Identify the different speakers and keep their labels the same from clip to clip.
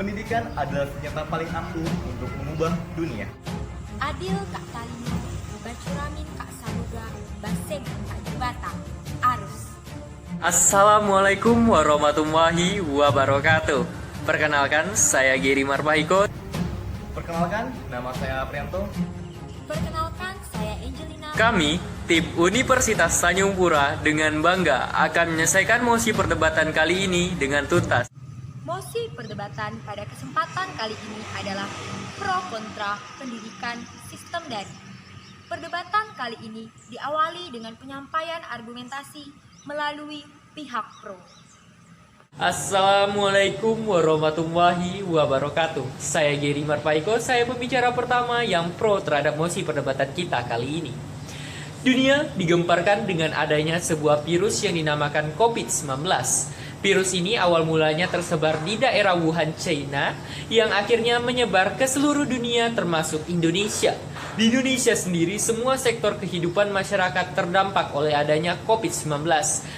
Speaker 1: Pendidikan adalah senjata paling ampuh untuk mengubah dunia.
Speaker 2: Adil Kak Talino, Bacuramin Kak Samuga, Baseg Kak Jibata, Arus.
Speaker 3: Assalamualaikum warahmatullahi wabarakatuh. Perkenalkan, saya Giri Marpahiko.
Speaker 1: Perkenalkan, nama saya Prianto.
Speaker 2: Perkenalkan, saya Angelina.
Speaker 3: Kami, tim Universitas Tanjung Pura dengan bangga akan menyelesaikan mosi perdebatan kali ini dengan tuntas.
Speaker 2: Mosi perdebatan pada kesempatan kali ini adalah pro kontra pendidikan sistem daring. Perdebatan kali ini diawali dengan penyampaian argumentasi melalui pihak pro.
Speaker 3: Assalamualaikum warahmatullahi wabarakatuh. Saya Giri Marpahiko, saya pembicara pertama yang pro terhadap mosi perdebatan kita kali ini. Dunia digemparkan dengan adanya sebuah virus yang dinamakan COVID-19. Virus ini awal mulanya tersebar di daerah Wuhan, China, yang akhirnya menyebar ke seluruh dunia termasuk Indonesia. Di Indonesia sendiri, semua sektor kehidupan masyarakat terdampak oleh adanya COVID-19.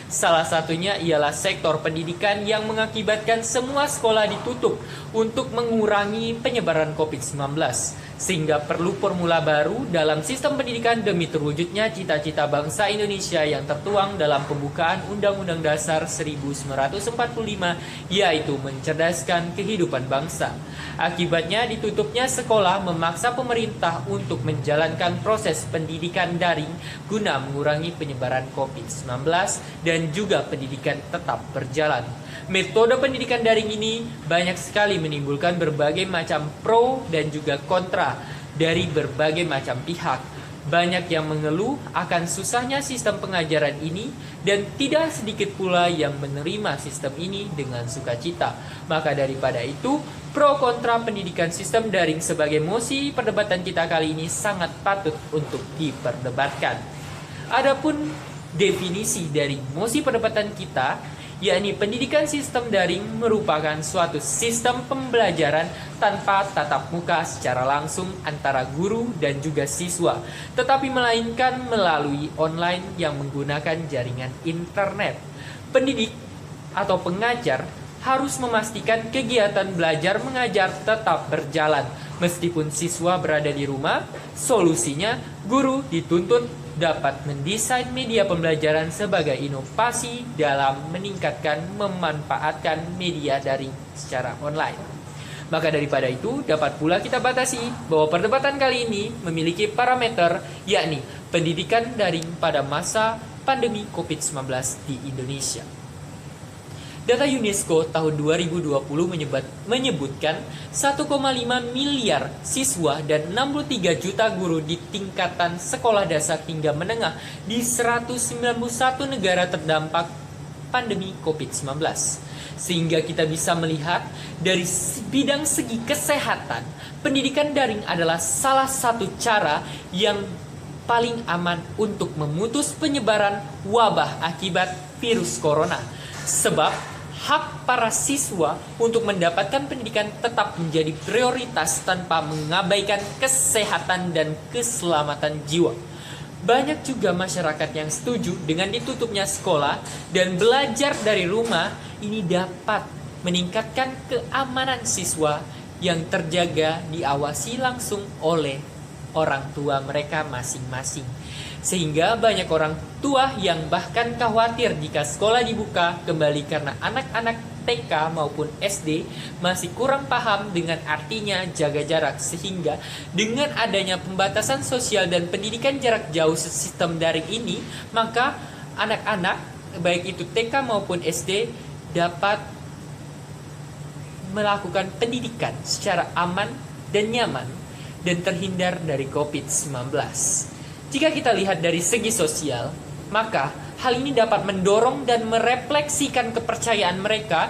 Speaker 3: Salah satunya ialah sektor pendidikan yang mengakibatkan semua sekolah ditutup untuk mengurangi penyebaran COVID-19. Sehingga perlu formula baru dalam sistem pendidikan demi terwujudnya cita-cita bangsa Indonesia yang tertuang dalam pembukaan Undang-Undang Dasar 1945, yaitu mencerdaskan kehidupan bangsa. Akibatnya ditutupnya sekolah memaksa pemerintah untuk menjalankan proses pendidikan daring guna mengurangi penyebaran COVID-19 dan juga pendidikan tetap berjalan. Metode pendidikan daring ini banyak sekali menimbulkan berbagai macam pro dan juga kontra dari berbagai macam pihak. Banyak yang mengeluh akan susahnya sistem pengajaran ini dan tidak sedikit pula yang menerima sistem ini dengan sukacita. Maka daripada itu, pro kontra pendidikan sistem daring sebagai mosi perdebatan kita kali ini sangat patut untuk diperdebatkan. Adapun definisi dari mosi perdebatan kita, yakni pendidikan sistem daring merupakan suatu sistem pembelajaran tanpa tatap muka secara langsung antara guru dan juga siswa, tetapi melainkan melalui online yang menggunakan jaringan internet. Pendidik atau pengajar harus memastikan kegiatan belajar mengajar tetap berjalan. Meskipun siswa berada di rumah, solusinya guru dituntut dapat mendesain media pembelajaran sebagai inovasi dalam meningkatkan memanfaatkan media daring secara online. Maka daripada itu, dapat pula kita batasi bahwa perdebatan kali ini memiliki parameter, yakni pendidikan daring pada masa pandemi COVID-19 di Indonesia. Data UNESCO tahun 2020 menyebutkan 1,5 miliar siswa dan 63 juta guru di tingkatan sekolah dasar hingga menengah di 191 negara terdampak pandemi COVID-19. Sehingga kita bisa melihat dari bidang segi kesehatan, pendidikan daring adalah salah satu cara yang paling aman untuk memutus penyebaran wabah akibat virus corona. Sebab hak para siswa untuk mendapatkan pendidikan tetap menjadi prioritas tanpa mengabaikan kesehatan dan keselamatan jiwa. Banyak juga masyarakat yang setuju dengan ditutupnya sekolah dan belajar dari rumah. Ini dapat meningkatkan keamanan siswa yang terjaga diawasi langsung oleh orang tua mereka masing-masing. Sehingga banyak orang tua yang bahkan khawatir jika sekolah dibuka kembali karena anak-anak TK maupun SD masih kurang paham dengan artinya jaga jarak. Sehingga dengan adanya pembatasan sosial dan pendidikan jarak jauh sistem daring ini, maka anak-anak baik itu TK maupun SD dapat melakukan pendidikan secara aman dan nyaman dan terhindar dari COVID-19. Jika kita lihat dari segi sosial, maka hal ini dapat mendorong dan merefleksikan kepercayaan mereka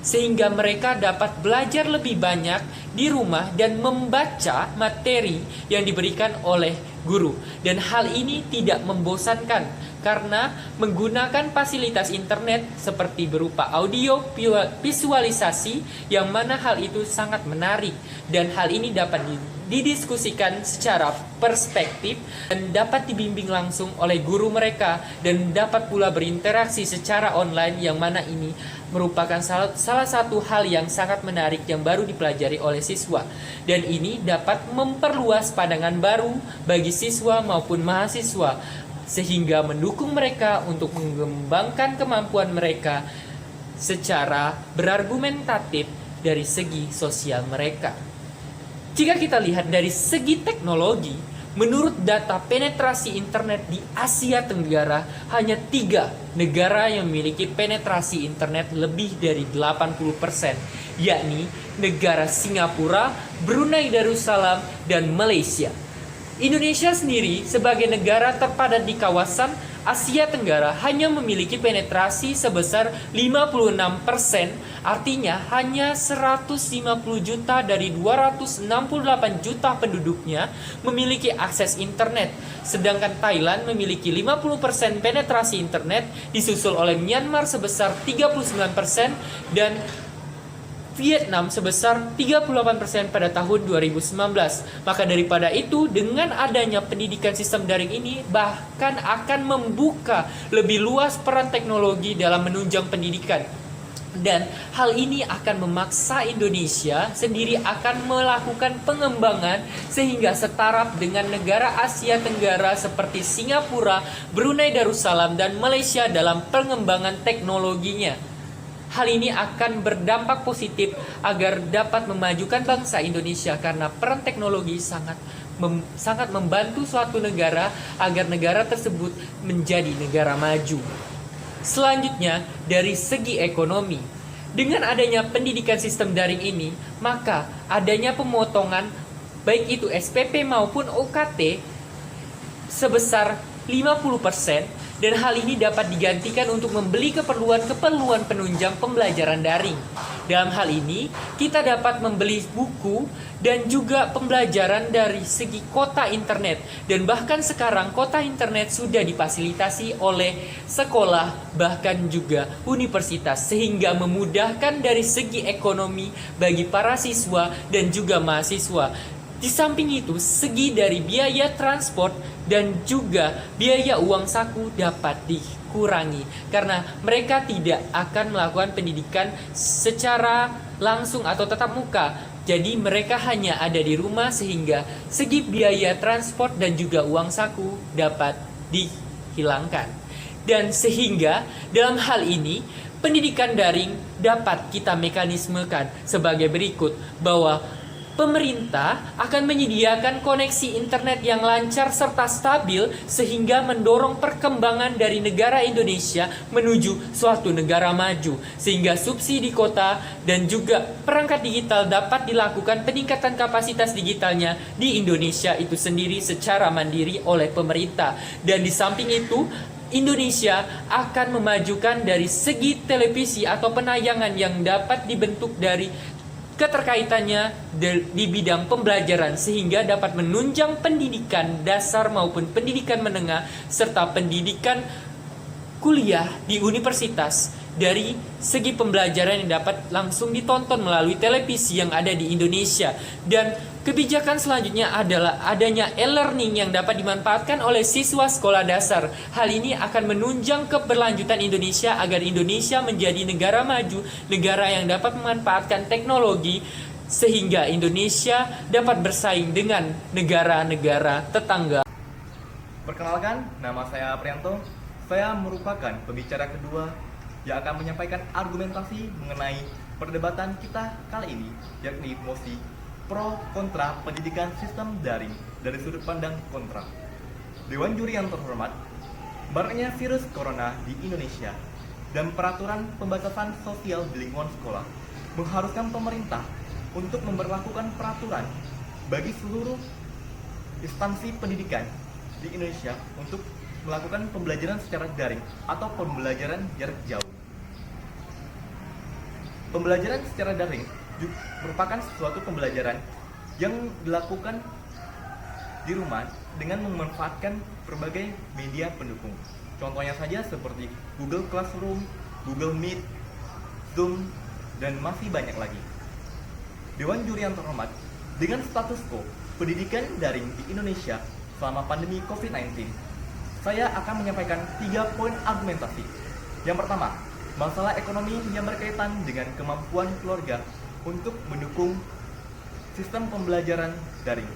Speaker 3: sehingga mereka dapat belajar lebih banyak di rumah dan membaca materi yang diberikan oleh guru. Dan hal ini tidak membosankan karena menggunakan fasilitas internet seperti berupa audio visualisasi yang mana hal itu sangat menarik dan hal ini dapat didiskusikan secara perspektif dan dapat dibimbing langsung oleh guru mereka dan dapat pula berinteraksi secara online yang mana ini merupakan salah satu hal yang sangat menarik yang baru dipelajari oleh siswa. Dan ini dapat memperluas pandangan baru bagi siswa maupun mahasiswa, sehingga mendukung mereka untuk mengembangkan kemampuan mereka secara berargumentatif dari segi sosial mereka. Jika kita lihat dari segi teknologi, menurut data penetrasi internet di Asia Tenggara, hanya 3 negara yang memiliki penetrasi internet lebih dari 80%, yakni negara Singapura, Brunei Darussalam, dan Malaysia. Indonesia sendiri sebagai negara terpadat di kawasan Asia Tenggara hanya memiliki penetrasi sebesar 56%, artinya hanya 150 juta dari 268 juta penduduknya memiliki akses internet. Sedangkan Thailand memiliki 50% penetrasi internet, disusul oleh Myanmar sebesar 39% dan Vietnam sebesar 38% pada tahun 2019. Maka daripada itu, dengan adanya pendidikan sistem daring ini bahkan akan membuka lebih luas peran teknologi dalam menunjang pendidikan. Dan hal ini akan memaksa Indonesia sendiri akan melakukan pengembangan sehingga setara dengan negara Asia Tenggara seperti Singapura, Brunei Darussalam, dan Malaysia dalam pengembangan teknologinya. Hal ini akan berdampak positif agar dapat memajukan bangsa Indonesia karena peran teknologi sangat membantu suatu negara agar negara tersebut menjadi negara maju. Selanjutnya, dari segi ekonomi, dengan adanya pendidikan sistem daring ini, maka adanya pemotongan baik itu SPP maupun UKT sebesar 50%, dan hal ini dapat digantikan untuk membeli keperluan penunjang pembelajaran daring. Dalam hal ini, kita dapat membeli buku dan juga pembelajaran dari segi kuota internet. Dan bahkan sekarang kuota internet sudah difasilitasi oleh sekolah bahkan juga universitas, sehingga memudahkan dari segi ekonomi bagi para siswa dan juga mahasiswa. Di samping itu, segi dari biaya transport dan juga biaya uang saku dapat dikurangi karena mereka tidak akan melakukan pendidikan secara langsung atau tatap muka. Jadi mereka hanya ada di rumah sehingga segi biaya transport dan juga uang saku dapat dihilangkan. Dan sehingga dalam hal ini pendidikan daring dapat kita mekanismekan sebagai berikut, bahwa pemerintah akan menyediakan koneksi internet yang lancar serta stabil sehingga mendorong perkembangan dari negara Indonesia menuju suatu negara maju, sehingga subsidi kota dan juga perangkat digital dapat dilakukan peningkatan kapasitas digitalnya di Indonesia itu sendiri secara mandiri oleh pemerintah. Dan di samping itu, Indonesia akan memajukan dari segi televisi atau penayangan yang dapat dibentuk dari keterkaitannya di bidang pembelajaran sehingga dapat menunjang pendidikan dasar maupun pendidikan menengah serta pendidikan kuliah di universitas dari segi pembelajaran yang dapat langsung ditonton melalui televisi yang ada di Indonesia. Dan kebijakan selanjutnya adalah adanya e-learning yang dapat dimanfaatkan oleh siswa sekolah dasar. Hal ini akan menunjang keberlanjutan Indonesia agar Indonesia menjadi negara maju, negara yang dapat memanfaatkan teknologi sehingga Indonesia dapat bersaing dengan negara-negara tetangga.
Speaker 1: Perkenalkan, nama saya Prianto. Saya merupakan pembicara kedua yang akan menyampaikan argumentasi mengenai perdebatan kita kali ini, yakni mosi pro kontra pendidikan sistem daring dari sudut pandang kontra. Dewan juri yang terhormat, maraknya virus corona di Indonesia dan peraturan pembatasan sosial di lingkungan sekolah mengharuskan pemerintah untuk memberlakukan peraturan bagi seluruh instansi pendidikan di Indonesia untuk melakukan pembelajaran secara daring atau pembelajaran jarak jauh. Pembelajaran secara daring merupakan suatu pembelajaran yang dilakukan di rumah dengan memanfaatkan berbagai media pendukung. Contohnya saja seperti Google Classroom, Google Meet, Zoom, dan masih banyak lagi. Dewan juri yang terhormat, dengan status quo pendidikan daring di Indonesia selama pandemi COVID-19, saya akan menyampaikan 3 poin argumentasi. Yang pertama, masalah ekonomi yang berkaitan dengan kemampuan keluarga untuk mendukung sistem pembelajaran daring.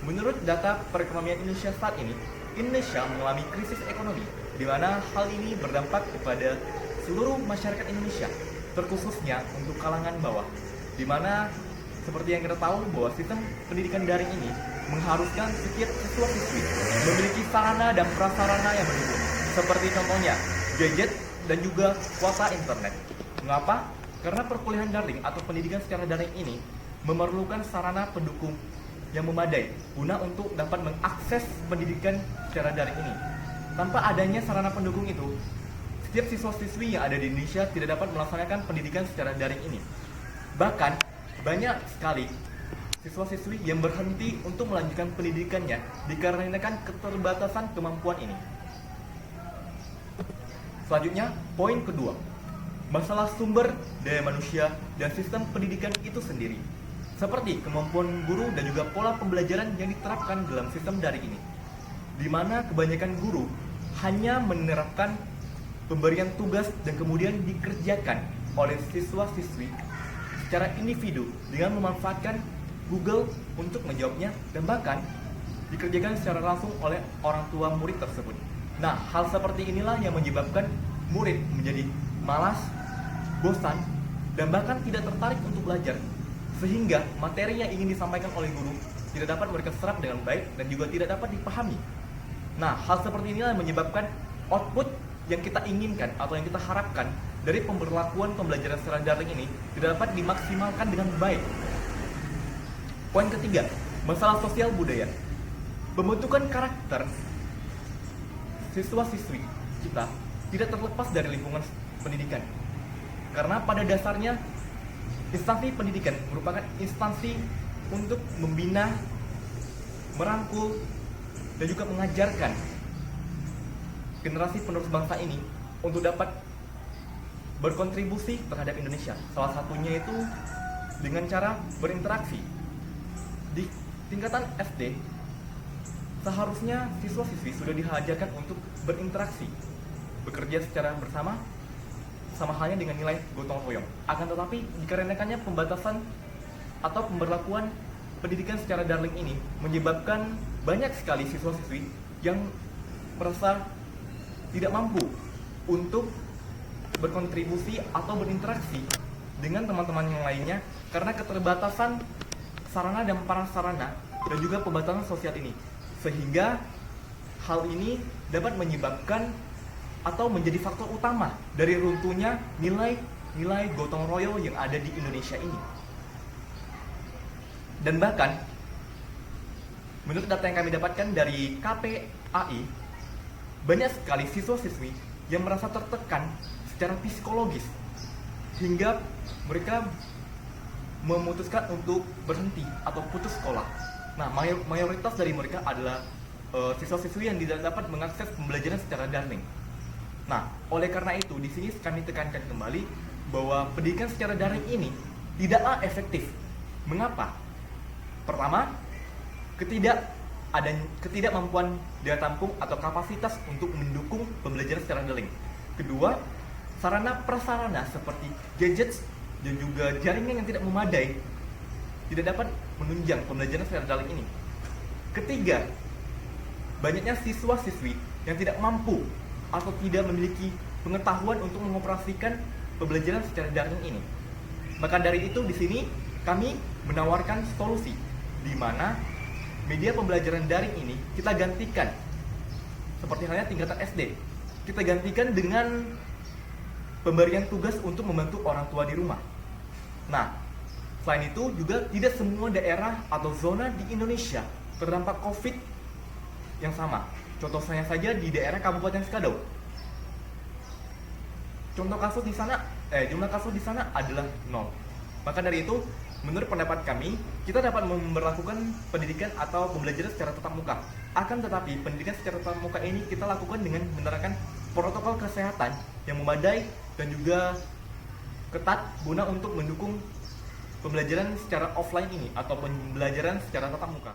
Speaker 1: Menurut data perekonomian Indonesia saat ini, Indonesia mengalami krisis ekonomi, di mana hal ini berdampak kepada seluruh masyarakat Indonesia, terkhususnya untuk kalangan bawah, di mana seperti yang kita tahu bahwa sistem pendidikan daring ini mengharuskan setiap siswa-siswi memiliki sarana dan prasarana yang mendukung, seperti contohnya gadget dan juga kuota internet. Mengapa? Karena perkuliahan daring atau pendidikan secara daring ini memerlukan sarana pendukung yang memadai guna untuk dapat mengakses pendidikan secara daring ini. Tanpa adanya sarana pendukung itu, setiap siswa-siswi yang ada di Indonesia tidak dapat melaksanakan pendidikan secara daring ini. Bahkan, banyak sekali siswa-siswi yang berhenti untuk melanjutkan pendidikannya dikarenakan keterbatasan kemampuan ini. Selanjutnya, poin kedua, masalah sumber daya manusia dan sistem pendidikan itu sendiri, seperti kemampuan guru dan juga pola pembelajaran yang diterapkan dalam sistem daring ini, di mana kebanyakan guru hanya menerapkan pemberian tugas dan kemudian dikerjakan oleh siswa-siswi secara individu dengan memanfaatkan Google untuk menjawabnya, dan bahkan dikerjakan secara langsung oleh orang tua murid tersebut. Nah, hal seperti inilah yang menyebabkan murid menjadi malas, bosan, dan bahkan tidak tertarik untuk belajar, sehingga materi yang ingin disampaikan oleh guru tidak dapat mereka serap dengan baik dan juga tidak dapat dipahami. Nah, hal seperti inilah yang menyebabkan output yang kita inginkan atau yang kita harapkan dari pemberlakuan pembelajaran secara daring ini tidak dapat dimaksimalkan dengan baik. Poin ketiga, masalah sosial budaya. Pembentukan karakter siswa-siswi kita tidak terlepas dari lingkungan pendidikan. Karena pada dasarnya, instansi pendidikan merupakan instansi untuk membina, merangkul, dan juga mengajarkan generasi penerus bangsa ini untuk dapat berkontribusi terhadap Indonesia. Salah satunya itu dengan cara berinteraksi. Di tingkatan SD, seharusnya siswa-siswi sudah diajarkan untuk berinteraksi, bekerja secara bersama, sama halnya dengan nilai gotong royong. Akan tetapi, dikarenakannya pembatasan atau pemberlakuan pendidikan secara daring ini menyebabkan banyak sekali siswa-siswi yang merasa tidak mampu untuk berkontribusi atau berinteraksi dengan teman-teman yang lainnya karena keterbatasan sarana dan prasarana dan juga pembatasan sosial ini, sehingga hal ini dapat menyebabkan atau menjadi faktor utama dari runtuhnya nilai gotong royong yang ada di Indonesia ini. Dan bahkan menurut data yang kami dapatkan dari KPAI, banyak sekali siswa-siswi yang merasa tertekan secara psikologis hingga mereka memutuskan untuk berhenti atau putus sekolah. Nah, mayoritas dari mereka adalah siswa-siswi yang tidak dapat mengakses pembelajaran secara daring. Nah, oleh karena itu, di sini kami tekankan kembali bahwa pendidikan secara daring ini tidaklah efektif. Mengapa? Pertama, ketidakmampuan daya tampung atau kapasitas untuk mendukung pembelajaran secara daring. Kedua, sarana prasarana seperti gadgets dan juga jaringan yang tidak memadai tidak dapat menunjang pembelajaran secara daring ini. Ketiga, banyaknya siswa-siswi yang tidak mampu atau tidak memiliki pengetahuan untuk mengoperasikan pembelajaran secara daring ini. Maka dari itu di sini kami menawarkan solusi di mana media pembelajaran daring ini kita gantikan seperti halnya tingkatan SD. Kita gantikan dengan pemberian tugas untuk membantu orang tua di rumah. Nah, selain itu juga tidak semua daerah atau zona di Indonesia terdampak COVID yang sama. Contohnya saja di daerah Kabupaten Sekadau. Contoh kasus di sana, jumlah kasus di sana adalah 0. Maka dari itu, menurut pendapat kami, kita dapat memperlakukan pendidikan atau pembelajaran secara tatap muka. Akan tetapi, pendidikan secara tatap muka ini kita lakukan dengan menerapkan protokol kesehatan yang memadai dan juga ketat guna untuk mendukung pembelajaran secara offline ini atau pembelajaran secara tatap muka.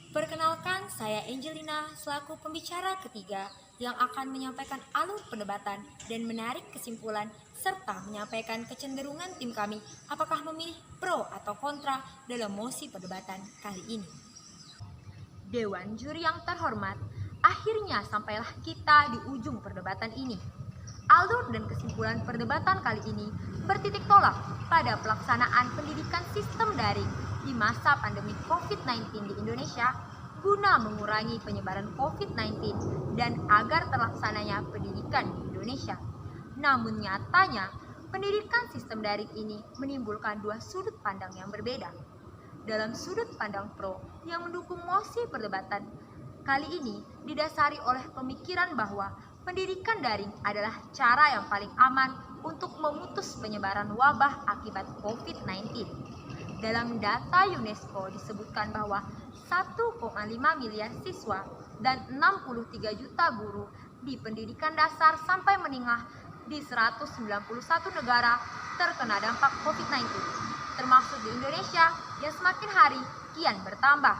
Speaker 2: Perkenalkan, saya Angelina selaku pembicara ketiga yang akan menyampaikan alur perdebatan dan menarik kesimpulan serta menyampaikan kecenderungan tim kami apakah memilih pro atau kontra dalam mosi perdebatan kali ini. Dewan juri yang terhormat, akhirnya sampailah kita di ujung perdebatan ini. Alur dan kesimpulan perdebatan kali ini bertitik tolak pada pelaksanaan pendidikan sistem daring di masa pandemi COVID-19 di Indonesia guna mengurangi penyebaran COVID-19 dan agar terlaksananya pendidikan di Indonesia. Namun nyatanya, pendidikan sistem daring ini menimbulkan dua sudut pandang yang berbeda. Dalam sudut pandang pro yang mendukung mosi perdebatan kali ini didasari oleh pemikiran bahwa pendidikan daring adalah cara yang paling aman untuk memutus penyebaran wabah akibat COVID-19. Dalam data UNESCO disebutkan bahwa 1,5 miliar siswa dan 63 juta guru di pendidikan dasar sampai menengah di 191 negara terkena dampak COVID-19, termasuk di Indonesia yang semakin hari kian bertambah.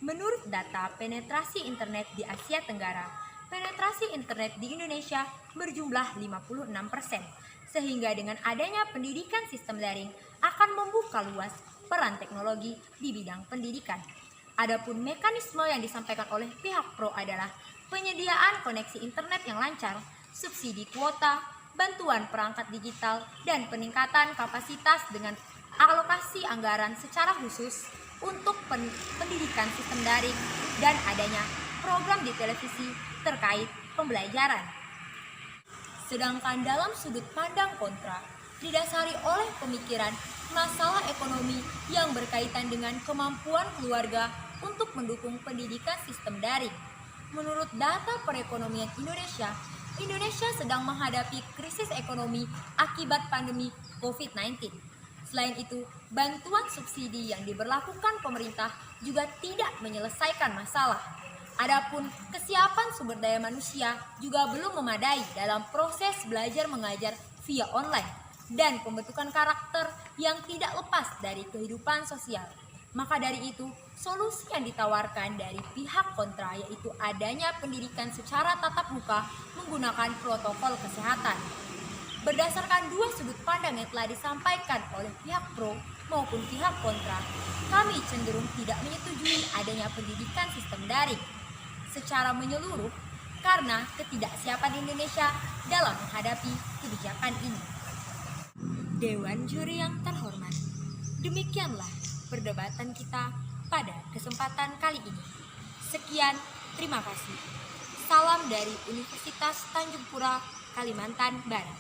Speaker 2: Menurut data penetrasi internet di Asia Tenggara, penetrasi internet di Indonesia berjumlah 56%, sehingga dengan adanya pendidikan sistem daring akan membuka luas peran teknologi di bidang pendidikan. Adapun mekanisme yang disampaikan oleh pihak pro adalah penyediaan koneksi internet yang lancar, subsidi kuota, bantuan perangkat digital, dan peningkatan kapasitas dengan alokasi anggaran secara khusus untuk pendidikan sistem daring dan adanya program di televisi terkait pembelajaran. Sedangkan dalam sudut pandang kontra, didasari oleh pemikiran masalah ekonomi yang berkaitan dengan kemampuan keluarga untuk mendukung pendidikan sistem daring. Menurut data perekonomian Indonesia, Indonesia sedang menghadapi krisis ekonomi akibat pandemi COVID-19. Selain itu, bantuan subsidi yang diberlakukan pemerintah juga tidak menyelesaikan masalah. Adapun kesiapan sumber daya manusia juga belum memadai dalam proses belajar mengajar via online dan pembentukan karakter yang tidak lepas dari kehidupan sosial. Maka dari itu, solusi yang ditawarkan dari pihak kontra yaitu adanya pendidikan secara tatap muka menggunakan protokol kesehatan. Berdasarkan dua sudut pandang yang telah disampaikan oleh pihak pro maupun pihak kontra, kami cenderung tidak menyetujui adanya pendidikan sistem daring secara menyeluruh karena ketidaksiapan Indonesia dalam menghadapi kebijakan ini. Dewan juri yang terhormat, demikianlah perdebatan kita pada kesempatan kali ini. Sekian, terima kasih. Salam dari Universitas Tanjung Pura, Kalimantan Barat.